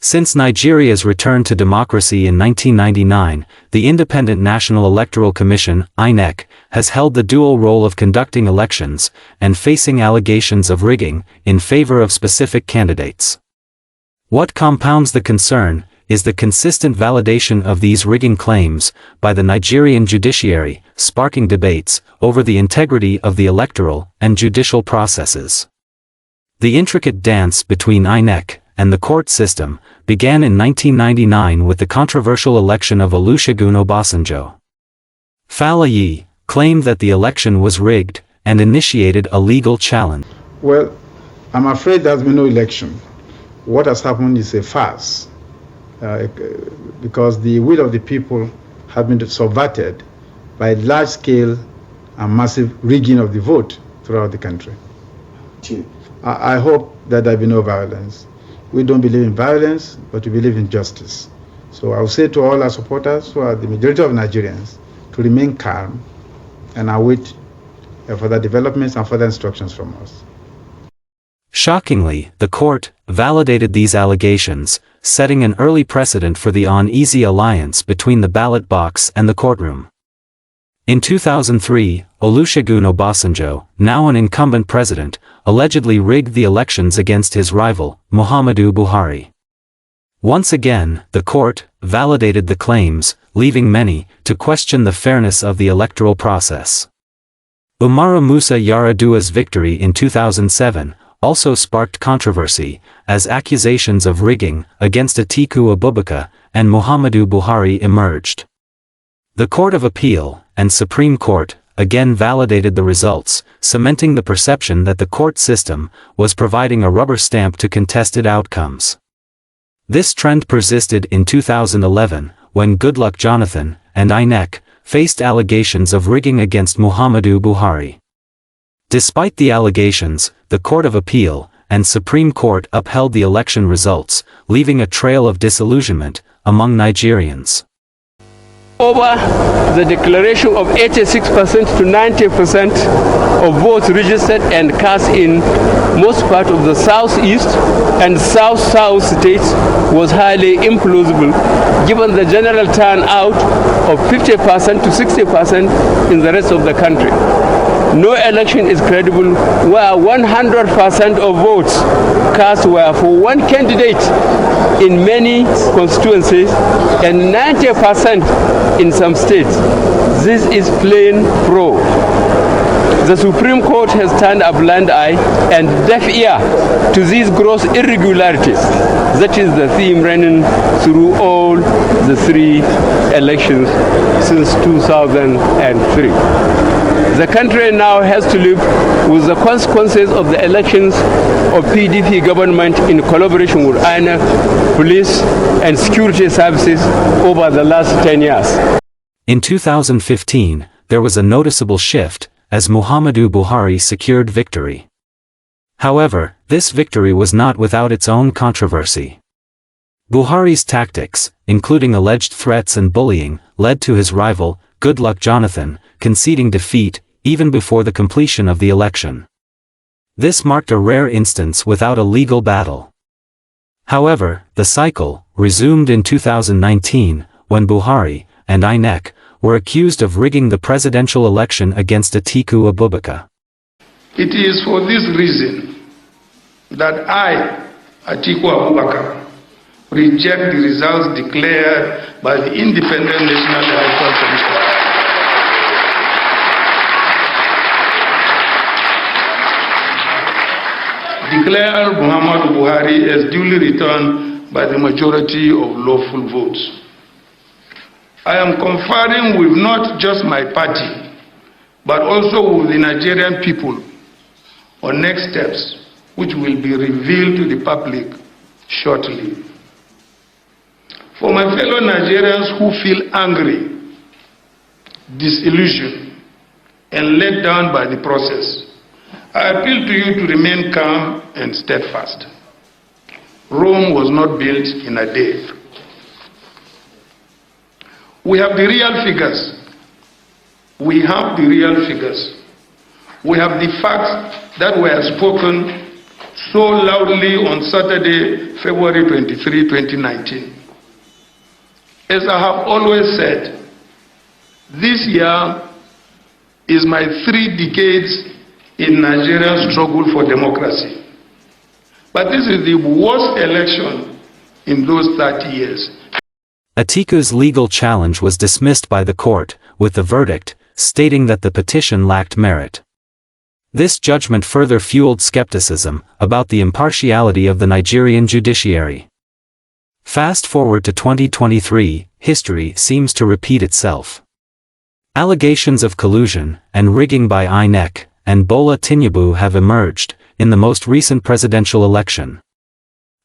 Since Nigeria's return to democracy in 1999, the Independent National Electoral Commission (INEC) has held the dual role of conducting elections and facing allegations of rigging in favor of specific candidates. What compounds the concern is the consistent validation of these rigging claims by the Nigerian judiciary, sparking debates over the integrity of the electoral and judicial processes. The intricate dance between INEC and the court system began in 1999 with the controversial election of Olusegun Obasanjo. Falaye claimed that the election was rigged and initiated a legal challenge. Well, I'm afraid there's been no election. What has happened is a farce, because the will of the people has been subverted by large-scale and massive rigging of the vote throughout the country. I hope that there will be no violence. We don't believe in violence, but we believe in justice. So I will say to all our supporters, who are the majority of Nigerians, to remain calm and await further developments and further instructions from us. Shockingly, the court validated these allegations, setting an early precedent for the uneasy alliance between the ballot box and the courtroom. In 2003, Olusegun Obasanjo, now an incumbent president, allegedly rigged the elections against his rival, Muhammadu Buhari. Once again, the court validated the claims, leaving many to question the fairness of the electoral process. Umaru Musa Yar'Adua's victory in 2007 also sparked controversy, as accusations of rigging against Atiku Abubakar and Muhammadu Buhari emerged. The Court of Appeal and Supreme Court again validated the results, cementing the perception that the court system was providing a rubber stamp to contested outcomes. This trend persisted in 2011, when Goodluck Jonathan and INEC faced allegations of rigging against Muhammadu Buhari. Despite the allegations, the Court of Appeal and Supreme Court upheld the election results, leaving a trail of disillusionment among Nigerians. Over the declaration of 86% to 90% of votes registered and cast in most part of the southeast and south-south states was highly implausible, given the general turnout of 50% to 60% in the rest of the country. No election is credible where 100% of votes cast were for one candidate in many constituencies and 90% in some states. This is plain fraud. The Supreme Court has turned a blind eye and deaf ear to these gross irregularities. That is the theme running through all the three elections since 2003. The country now has to live with the consequences of the elections of PDP government in collaboration with INEC, police, and security services over the last 10 years. In 2015, there was a noticeable shift as Muhammadu Buhari secured victory. However, this victory was not without its own controversy. Buhari's tactics, including alleged threats and bullying, led to his rival, Goodluck Jonathan, conceding defeat even before the completion of the election. This marked a rare instance without a legal battle. However, the cycle resumed in 2019, when Buhari and INEC were accused of rigging the presidential election against Atiku Abubakar. It is for this reason that I, Atiku Abubakar, reject the results declared by the Independent National Electoral Commission. Declare Muhammadu Buhari as duly returned by the majority of lawful votes. I am conferring with not just my party, but also with the Nigerian people on next steps, which will be revealed to the public shortly. For my fellow Nigerians who feel angry, disillusioned, and let down by the process, I appeal to you to remain calm and steadfast. Rome was not built in a day. We have the real figures. We have the real figures. We have the facts that were spoken so loudly on Saturday, February 23, 2019. As I have always said, this year is my 3 decades in Nigeria's struggle for democracy. But this is the worst election in those 30 years. Atiku's legal challenge was dismissed by the court, with the verdict stating that the petition lacked merit. This judgment further fueled skepticism about the impartiality of the Nigerian judiciary. Fast forward to 2023, history seems to repeat itself. Allegations of collusion and rigging by INEC and Bola Tinubu have emerged in the most recent presidential election.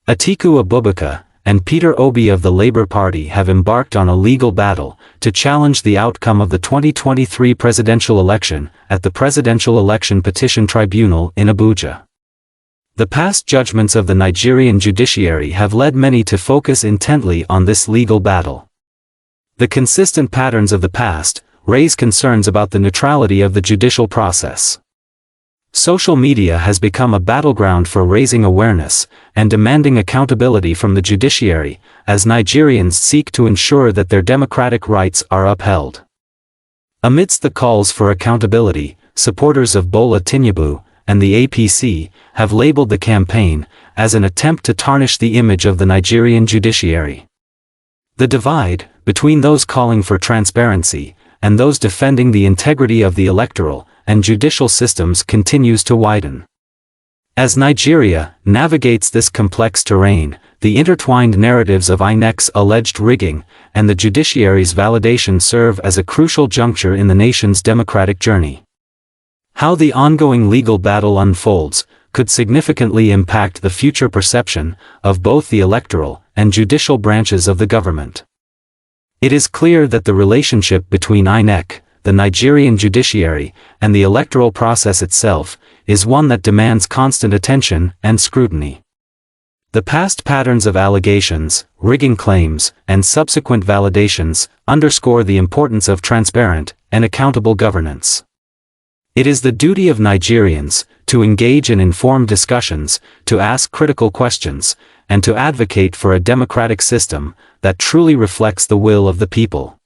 Atiku Abubakar and Peter Obi of the Labour Party have embarked on a legal battle to challenge the outcome of the 2023 presidential election at the Presidential Election Petition Tribunal in Abuja. The past judgments of the Nigerian judiciary have led many to focus intently on this legal battle. The consistent patterns of the past raise concerns about the neutrality of the judicial process. Social media has become a battleground for raising awareness and demanding accountability from the judiciary, as Nigerians seek to ensure that their democratic rights are upheld. Amidst the calls for accountability, supporters of Bola Tinubu and the APC have labeled the campaign as an attempt to tarnish the image of the Nigerian judiciary. The divide between those calling for transparency and those defending the integrity of the electoral and judicial systems continues to widen. As Nigeria navigates this complex terrain, the intertwined narratives of INEC's alleged rigging and the judiciary's validation serve as a crucial juncture in the nation's democratic journey. How the ongoing legal battle unfolds could significantly impact the future perception of both the electoral and judicial branches of the government. It is clear that the relationship between INEC, the Nigerian judiciary, and the electoral process itself is one that demands constant attention and scrutiny. The past patterns of allegations, rigging claims, and subsequent validations underscore the importance of transparent and accountable governance. It is the duty of Nigerians to engage in informed discussions, to ask critical questions, and to advocate for a democratic system that truly reflects the will of the people.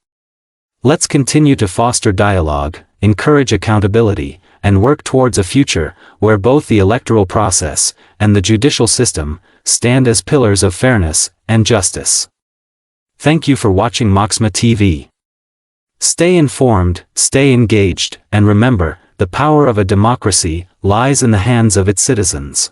Let's continue to foster dialogue, encourage accountability, and work towards a future where both the electoral process and the judicial system stand as pillars of fairness and justice. Thank you for watching Moxxmaa TV. Stay informed, stay engaged, and remember, the power of a democracy lies in the hands of its citizens.